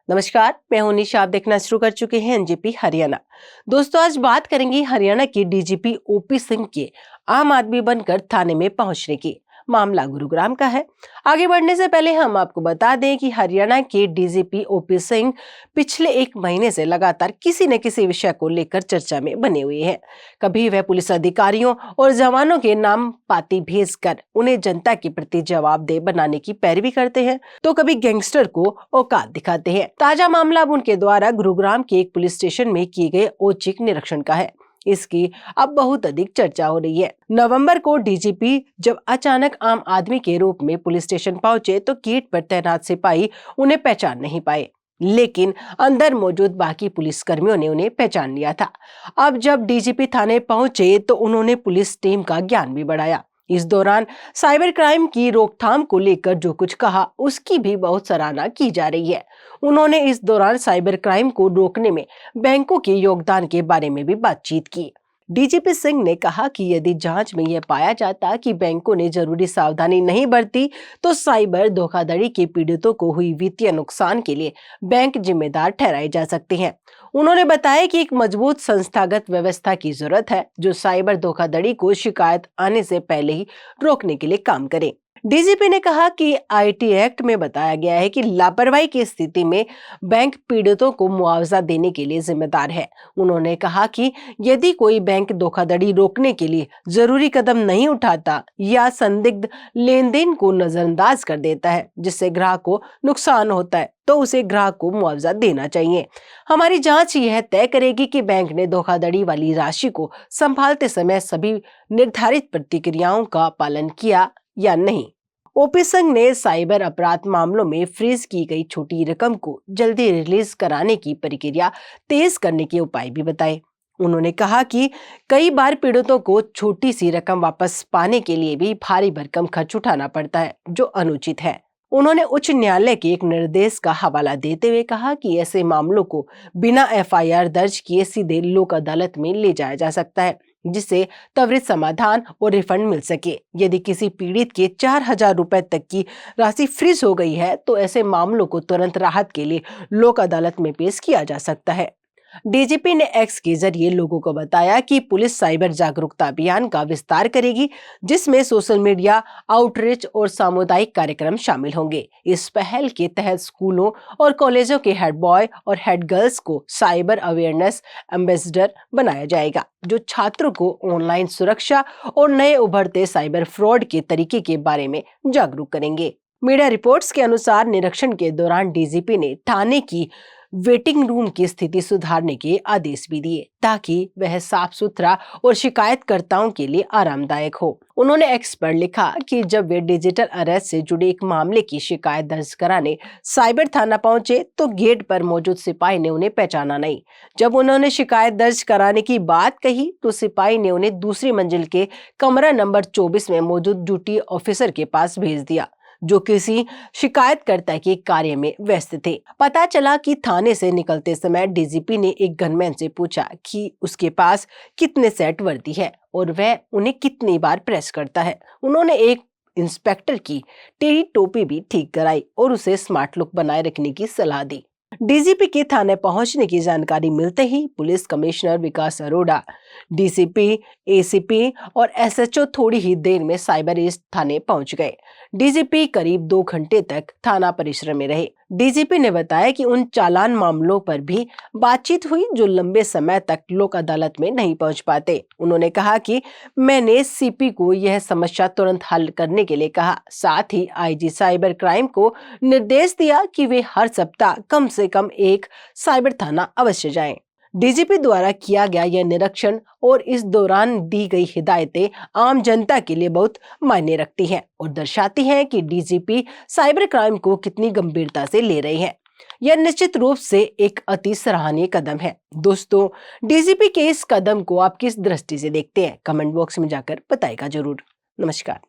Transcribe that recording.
नमस्कार, मैं हूं निशा। आप देखना शुरू कर चुके हैं एनजीपी हरियाणा। दोस्तों, आज बात करेंगे हरियाणा के डीजीपी ओपी सिंह के आम आदमी बनकर थाने में पहुंचने की। मामला गुरुग्राम का है। आगे बढ़ने से पहले हम आपको बता दें कि हरियाणा के डीजीपी ओपी सिंह पिछले एक महीने से लगातार किसी न किसी विषय को लेकर चर्चा में बने हुए हैं। कभी वह पुलिस अधिकारियों और जवानों के नाम पाती भेजकर उन्हें जनता के प्रति जवाबदेह बनाने की पैरवी करते हैं, तो कभी गैंगस्टर को औकात दिखाते हैं। ताजा मामला अब उनके द्वारा गुरुग्राम के एक पुलिस स्टेशन में किए गए औचक निरीक्षण का है। इसकी अब बहुत अधिक चर्चा हो रही है। नवंबर को डीजीपी जब अचानक आम आदमी के रूप में पुलिस स्टेशन पहुंचे तो गेट पर तैनात सिपाही उन्हें पहचान नहीं पाए, लेकिन अंदर मौजूद बाकी पुलिस कर्मियों ने उन्हें पहचान लिया था। अब जब डीजीपी थाने पहुंचे तो उन्होंने पुलिस टीम का ज्ञान भी बढ़ाया। इस दौरान साइबर क्राइम की रोकथाम को लेकर जो कुछ कहा उसकी भी बहुत सराहना की जा रही है। उन्होंने इस दौरान साइबर क्राइम को रोकने में बैंकों के योगदान के बारे में भी बातचीत की। डीजीपी सिंह ने कहा कि यदि जांच में यह पाया जाता कि बैंकों ने जरूरी सावधानी नहीं बरती तो साइबर धोखाधड़ी के पीड़ितों को हुई वित्तीय नुकसान के लिए बैंक जिम्मेदार ठहराए जा सकते हैं। उन्होंने बताया कि एक मजबूत संस्थागत व्यवस्था की जरूरत है जो साइबर धोखाधड़ी को शिकायत आने से पहले ही रोकने के लिए काम करे। डीजीपी ने कहा कि आईटी एक्ट में बताया गया है कि लापरवाही की स्थिति में बैंक पीड़ितों को मुआवजा देने के लिए जिम्मेदार है। उन्होंने कहा कि यदि कोई बैंक धोखाधड़ी रोकने के लिए जरूरी कदम नहीं उठाता या संदिग्ध लेन देन को नजरअंदाज कर देता है जिससे ग्राहक को नुकसान होता है तो उसे ग्राहक को मुआवजा देना चाहिए। हमारी जांच यह तय करेगी कि बैंक ने धोखाधड़ी वाली राशि को संभालते समय सभी निर्धारित प्रक्रियाओं का पालन किया या नहीं। ओपी सिंह ने साइबर अपराध मामलों में फ्रीज की गई छोटी रकम को जल्दी रिलीज कराने की प्रक्रिया तेज करने के उपाय भी बताए। उन्होंने कहा कि कई बार पीड़ितों को छोटी सी रकम वापस पाने के लिए भी भारी भरकम खर्च उठाना पड़ता है जो अनुचित है। उन्होंने उच्च न्यायालय के एक निर्देश का हवाला देते हुए कहा कि ऐसे मामलों को बिना एफआईआर दर्ज किए सीधे लोक अदालत में ले जाया जा सकता है जिससे त्वरित समाधान और रिफंड मिल सके। यदि किसी पीड़ित के 4,000 रुपए तक की राशि फ्रीज हो गई है तो ऐसे मामलों को तुरंत राहत के लिए लोक अदालत में पेश किया जा सकता है। डीजीपी ने एक्स के जरिए लोगों को बताया कि पुलिस साइबर जागरूकता अभियान का विस्तार करेगी जिसमें सोशल मीडिया आउटरीच और सामुदायिक कार्यक्रम शामिल होंगे। इस पहल के तहत स्कूलों और कॉलेजों के हेड बॉय और हेड गर्ल्स को साइबर अवेयरनेस एम्बेसडर बनाया जाएगा जो छात्रों को ऑनलाइन सुरक्षा और नए उभरते साइबर फ्रॉड के तरीके के बारे में जागरूक करेंगे। मीडिया रिपोर्ट्स के अनुसार निरीक्षण के दौरान डीजीपी ने थाने की वेटिंग रूम की स्थिति सुधारने के आदेश भी दिए ताकि वह साफ सुथरा और शिकायतकर्ताओं के लिए आरामदायक हो। उन्होंने एक्स पर लिखा कि जब वे डिजिटल अरेस्ट से जुड़े एक मामले की शिकायत दर्ज कराने साइबर थाना पहुंचे तो गेट पर मौजूद सिपाही ने उन्हें पहचाना नहीं। जब उन्होंने शिकायत दर्ज कराने की बात कही तो सिपाही ने उन्हें दूसरी मंजिल के कमरा नंबर 24 में मौजूद ड्यूटी ऑफिसर के पास भेज दिया जो किसी शिकायतकर्ता के कार्य में व्यस्त थे। पता चला कि थाने से निकलते समय डीजीपी ने एक गनमैन से पूछा कि उसके पास कितने सेट वर्दी है और वह उन्हें कितनी बार प्रेस करता है। उन्होंने एक इंस्पेक्टर की टेढ़ी टोपी भी ठीक कराई और उसे स्मार्ट लुक बनाए रखने की सलाह दी। डीजीपी के थाने पहुंचने की जानकारी मिलते ही पुलिस कमिश्नर विकास अरोड़ा, डीसीपी, एसीपी और एसएचओ थोड़ी ही देर में साइबर ईस्ट थाने पहुंच गए। डीजीपी करीब 2 घंटे तक थाना परिसर में रहे। डीजीपी ने बताया कि उन चालान मामलों पर भी बातचीत हुई जो लंबे समय तक लोक अदालत में नहीं पहुंच पाते। उन्होंने कहा कि मैंने सीपी को यह समस्या तुरंत हल करने के लिए कहा। साथ ही आईजी साइबर क्राइम को निर्देश दिया कि वे हर सप्ताह कम से कम एक साइबर थाना अवश्य जाएं। डीजीपी द्वारा किया गया यह निरीक्षण और इस दौरान दी गई हिदायतें आम जनता के लिए बहुत मायने रखती हैं और दर्शाती हैं कि डीजीपी साइबर क्राइम को कितनी गंभीरता से ले रहे हैं। यह निश्चित रूप से एक अति सराहनीय कदम है। दोस्तों, डीजीपी के इस कदम को आप किस दृष्टि से देखते हैं? कमेंट बॉक्स में जाकर बताएगा जरूर। नमस्कार।